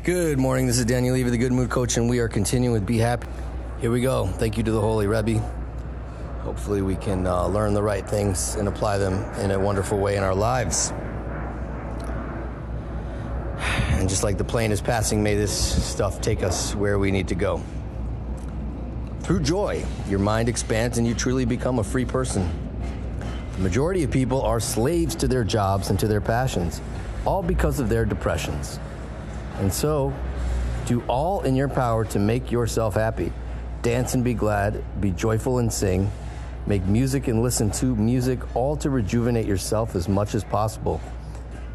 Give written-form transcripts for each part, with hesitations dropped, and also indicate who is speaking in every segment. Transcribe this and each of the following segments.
Speaker 1: Good morning, this is Daniel Levy, the Good Mood Coach, and we are continuing with Be Happy. Here we go. Thank you to the Holy Rebbe. Hopefully we can learn the right things and apply them in a wonderful way in our lives. And just like the plane is passing, may this stuff take us where we need to go. Through joy, your mind expands and you truly become a free person. The majority of people are slaves to their jobs and to their passions, all because of their depressions. And so, do all in your power to make yourself happy. Dance and be glad, be joyful and sing, make music and listen to music, all to rejuvenate yourself as much as possible.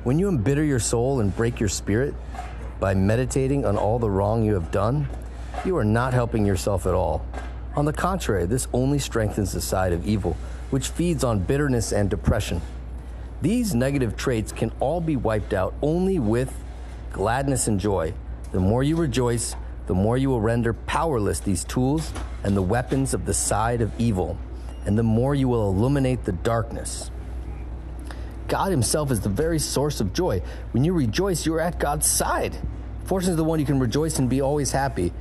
Speaker 1: When you embitter your soul and break your spirit by meditating on all the wrong you have done, you are not helping yourself at all. On the contrary, this only strengthens the side of evil, which feeds on bitterness and depression. These negative traits can all be wiped out only with gladness and joy. The more you rejoice, the more you will render powerless these tools and the weapons of the side of evil, and the more you will illuminate the darkness. God himself is the very source of joy. When you rejoice, you are at God's side. Fortune is the one you can rejoice and be always happy.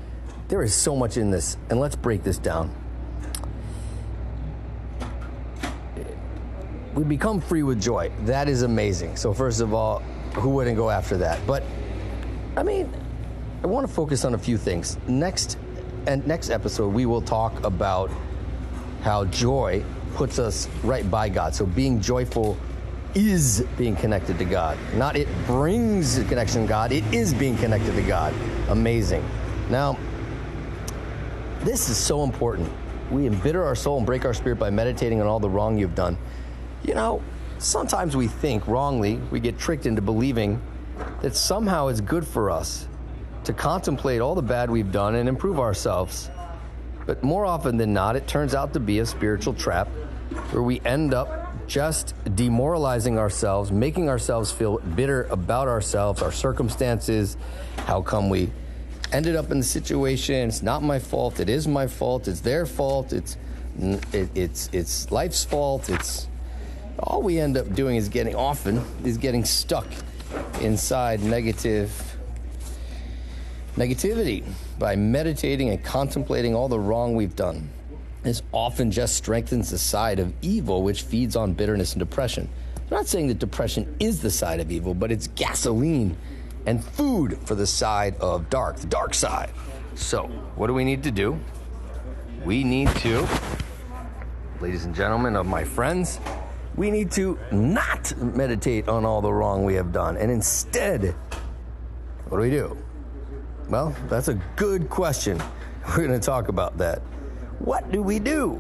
Speaker 1: There is so much in this, and let's break this down. We become free with joy. That is amazing. So first of all, who wouldn't go after that? But I want to focus on a few things. Next episode, we will talk about how joy puts us right by God. So being joyful is being connected to God. Not it brings a connection to God, it is being connected to God. Amazing. Now, this is so important. We embitter our soul and break our spirit by meditating on all the wrong you've done. You know, sometimes we think wrongly, we get tricked into believing that somehow it's good for us to contemplate all the bad we've done and improve ourselves. But more often than not, it turns out to be a spiritual trap where we end up just demoralizing ourselves, making ourselves feel bitter about ourselves, our circumstances, how come we ended up in the situation. It's not my fault. It is my fault. It's their fault. It's life's fault. It's all we end up doing is getting stuck inside negativity by meditating and contemplating all the wrong we've done. This often just strengthens the side of evil, which feeds on bitterness and depression. I'm not saying that depression is the side of evil, but it's gasoline and food for the side of the dark side. So, what do we need to do? We need to, ladies and gentlemen of my friends, we need to not meditate on all the wrong we have done. And instead, what do? Well, that's a good question. We're going to talk about that. What do?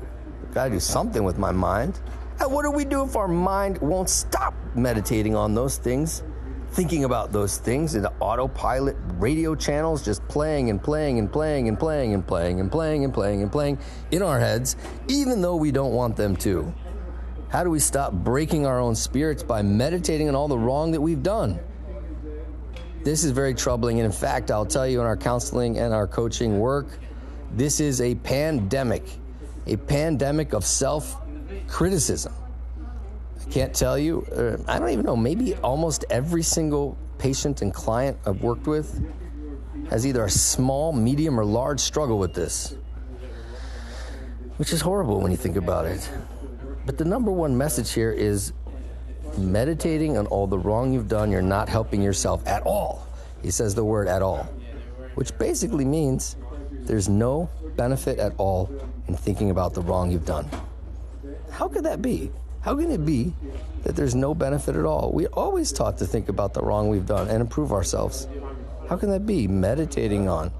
Speaker 1: Got to do something with my mind. And what do we do if our mind won't stop meditating on those things, thinking about those things in the autopilot radio channels, just playing and playing and playing and playing and playing and playing and playing and playing in our heads, even though we don't want them to? How do we stop breaking our own spirits by meditating on all the wrong that we've done? This is very troubling. And in fact, I'll tell you, in our counseling and our coaching work, this is a pandemic of self-criticism. I can't tell you, I don't even know, maybe almost every single patient and client I've worked with has either a small, medium, or large struggle with this, which is horrible when you think about it. But the number one message here is meditating on all the wrong you've done, you're not helping yourself at all. He says the word at all, which basically means there's no benefit at all in thinking about the wrong you've done. How could that be? How can it be that there's no benefit at all? We're always taught to think about the wrong we've done and improve ourselves. How can that be? Meditating on.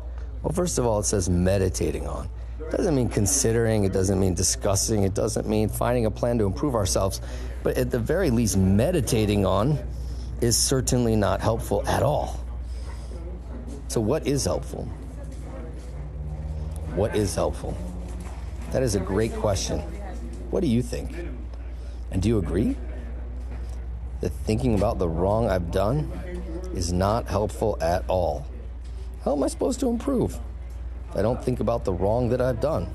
Speaker 1: Well, first of all, it says meditating on. It doesn't mean considering, it doesn't mean discussing, it doesn't mean finding a plan to improve ourselves. But at the very least, meditating on is certainly not helpful at all. So what is helpful? What is helpful? That is a great question. What do you think? And do you agree that thinking about the wrong I've done is not helpful at all? How am I supposed to improve if I don't think about the wrong that I've done?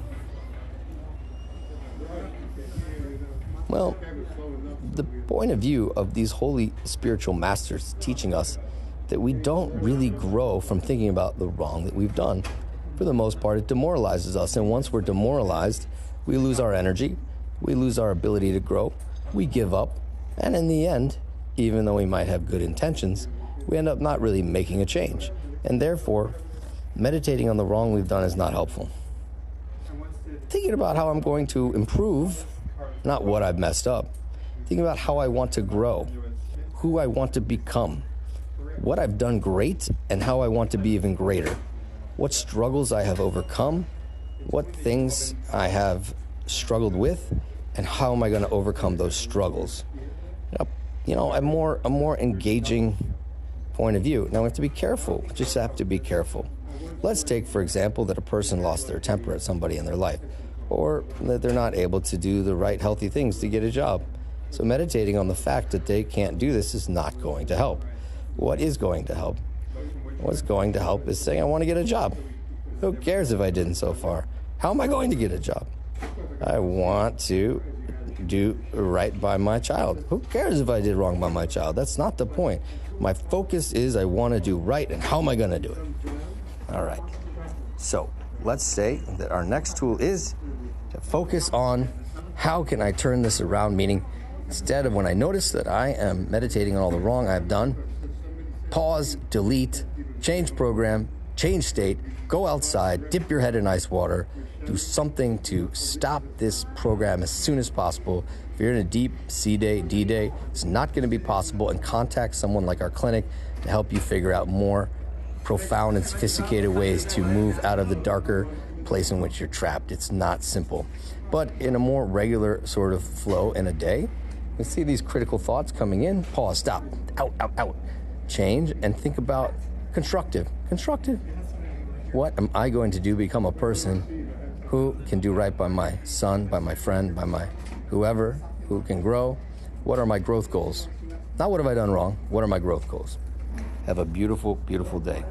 Speaker 1: Well, the point of view of these holy spiritual masters teaching us that we don't really grow from thinking about the wrong that we've done. For the most part, it demoralizes us. And once we're demoralized, we lose our energy, we lose our ability to grow, we give up, and in the end, even though we might have good intentions, we end up not really making a change. And therefore, meditating on the wrong we've done is not helpful. Thinking about how I'm going to improve, not what I've messed up. Thinking about how I want to grow, who I want to become, what I've done great, and how I want to be even greater. What struggles I have overcome, what things I have struggled with, and how am I going to overcome those struggles. A more engaging point of view. Now we have to be careful, just have to be careful. Let's take, for example, that a person lost their temper at somebody in their life, or that they're not able to do the right healthy things to get a job. So meditating on the fact that they can't do this is not going to help. What is going to help? What's going to help is saying, I want to get a job. Who cares if I didn't so far? How am I going to get a job? I want to do right by my child. Who cares if I did wrong by my child? That's not the point. My focus is I want to do right, and how am I going to do it? All right. So let's say that our next tool is to focus on how can I turn this around, meaning instead of when I notice that I am meditating on all the wrong I've done, pause, delete, change program, change state, go outside, dip your head in ice water, do something to stop this program as soon as possible. If you're in a deep C day, D day, it's not going to be possible, and contact someone like our clinic to help you figure out more profound and sophisticated ways to move out of the darker place in which you're trapped. It's not simple. But in a more regular sort of flow in a day, you see these critical thoughts coming in, pause, stop, out, change, and think about constructive. What am I going to do to become a person who can do right by my son, by my friend, by my whoever, who can grow? What are my growth goals? Not what have I done wrong, what are my growth goals? Have a beautiful, beautiful day.